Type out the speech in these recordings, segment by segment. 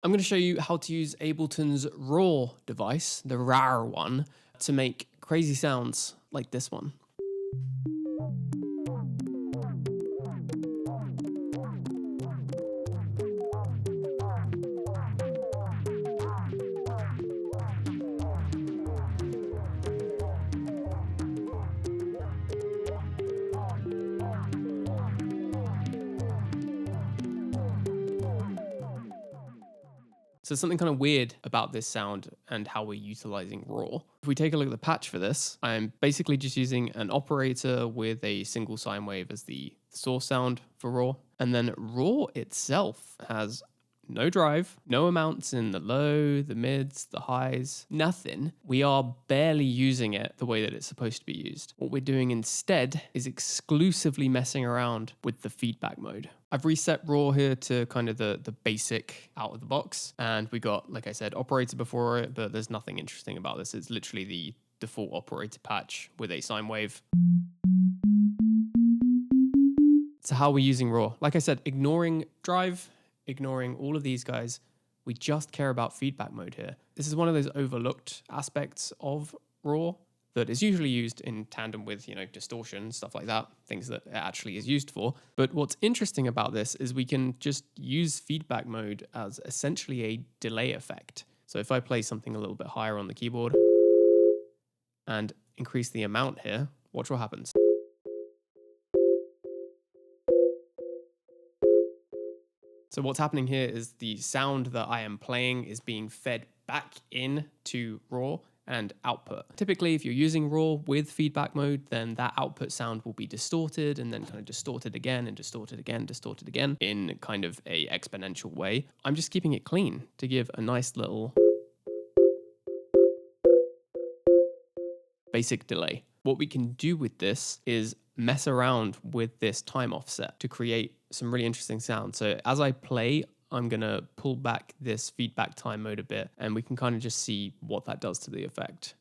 I'm going to show you how to use Ableton's Roar device, the rare one, to make crazy sounds like this one. So something kind of weird about this sound and how we're utilizing Roar. If we take a look at the patch for this, I'm basically just using an operator with a single sine wave as the source sound for Roar. And then Roar itself has no drive, no amounts in the low, the mids, the highs, nothing. We are barely using it the way that it's supposed to be used. What we're doing instead is exclusively messing around with the feedback mode. I've reset Roar here to kind of the basic out of the box. And we got, like I said, operator before it, but there's nothing interesting about this. It's literally the default operator patch with a sine wave. So how are we using Roar? Like I said, ignoring drive, ignoring all of these guys, we just care about feedback mode here. This is one of those overlooked aspects of Roar that is usually used in tandem with, distortion, stuff like that, things that it actually is used for. But what's interesting about this is we can just use feedback mode as essentially a delay effect. So if I play something a little bit higher on the keyboard and increase the amount here, watch what happens. So what's happening here is the sound that I am playing is being fed back in to Roar and output. Typically, if you're using Roar with feedback mode, then that output sound will be distorted and then kind of distorted again and distorted again, distorted again in kind of a exponential way. I'm just keeping it clean to give a nice little basic delay. What we can do with this is mess around with this time offset to create some really interesting sound. So as I play, I'm going to pull back this feedback time mode a bit, and we can kind of just see what that does to the effect.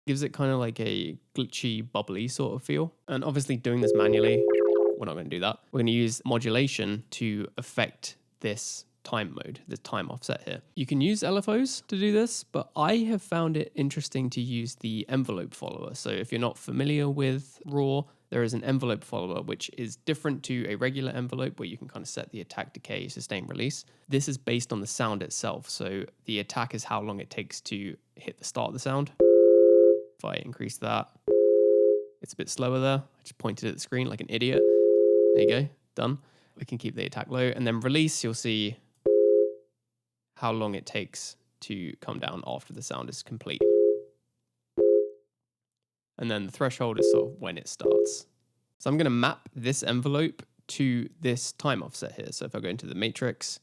Gives it kind of like a glitchy, bubbly sort of feel. And obviously doing this manually, we're not going to do that. We're going to use modulation to affect this time mode, the time offset here. You can use LFOs to do this, but I have found it interesting to use the envelope follower. So if you're not familiar with Roar, there is an envelope follower, which is different to a regular envelope where you can kind of set the attack, decay, sustain, release. This is based on the sound itself. So the attack is how long it takes to hit the start of the sound. If I increase that, it's a bit slower there. I just pointed at the screen like an idiot. There you go, done. We can keep the attack low, and then release, you'll see how long it takes to come down after the sound is complete. And then the threshold is sort of when it starts. So I'm going to map this envelope to this time offset here. So if I go into the matrix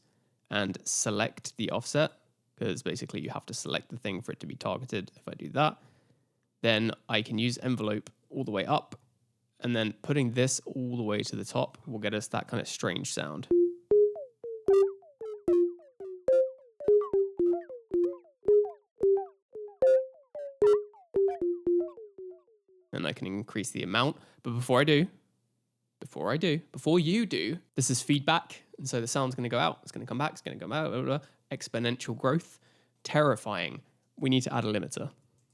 and select the offset, because basically you have to select the thing for it to be targeted. If I do that, then I can use envelope all the way up, and then putting this all the way to the top will get us that kind of strange sound. And I can increase the amount. But before you do, this is feedback. And so the sound's going to go out. It's going to come back. It's going to come out. Blah, blah, blah. Exponential growth. Terrifying. We need to add a limiter.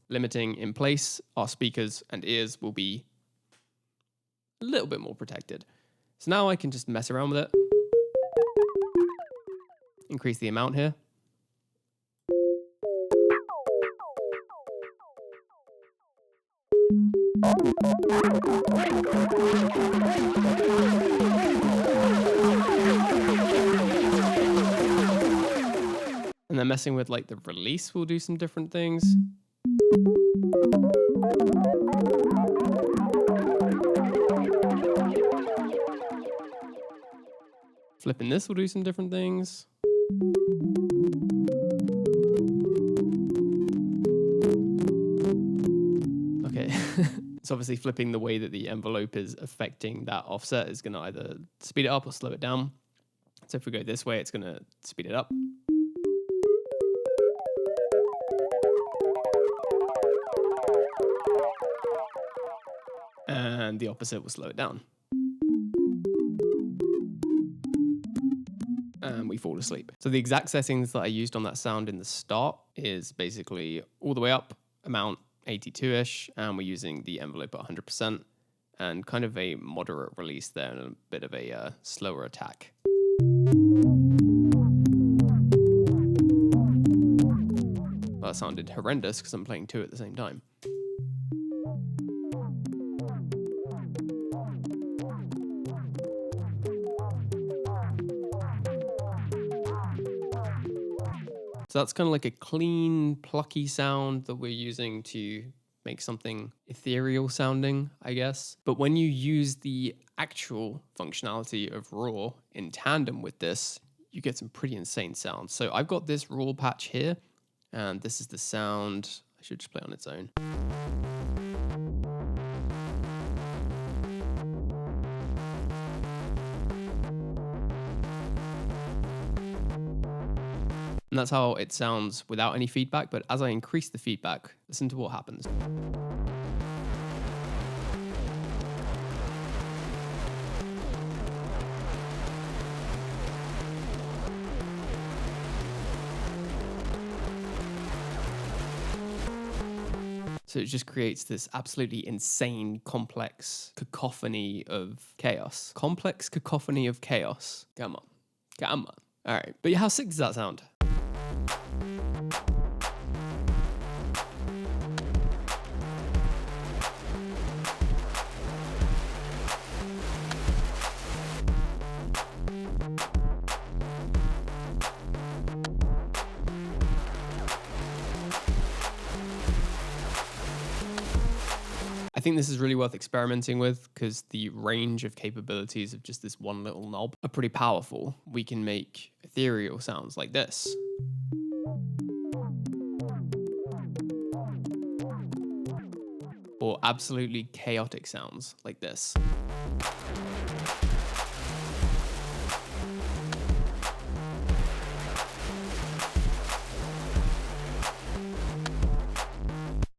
Limiting in place, our speakers and ears will be a little bit more protected. So now I can just mess around with it. Increase the amount here. And then messing with like the release will do some different things. Flipping this will do some different things. Okay. So obviously flipping the way that the envelope is affecting that offset is going to either speed it up or slow it down. So if we go this way, it's going to speed it up. and the opposite will slow it down. And we fall asleep. So the exact settings that I used on that sound in the start is basically all the way up, amount 82-ish, and we're using the envelope at 100%, and kind of a moderate release there and a bit of a slower attack. Well, that sounded horrendous because I'm playing two at the same time. So that's kind of like a clean, plucky sound that we're using to make something ethereal sounding, I guess. But when you use the actual functionality of Roar in tandem with this, you get some pretty insane sounds. So I've got this Roar patch here, and this is the sound. I should just play on its own. And that's how it sounds without any feedback, but as I increase the feedback, listen to what happens. So it just creates this absolutely insane, complex cacophony of chaos. Complex cacophony of chaos. Come on. Come on. All right. But how sick does that sound? I think this is really worth experimenting with because the range of capabilities of just this one little knob are pretty powerful. We can make ethereal sounds like this. Or absolutely chaotic sounds like this.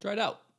Try it out.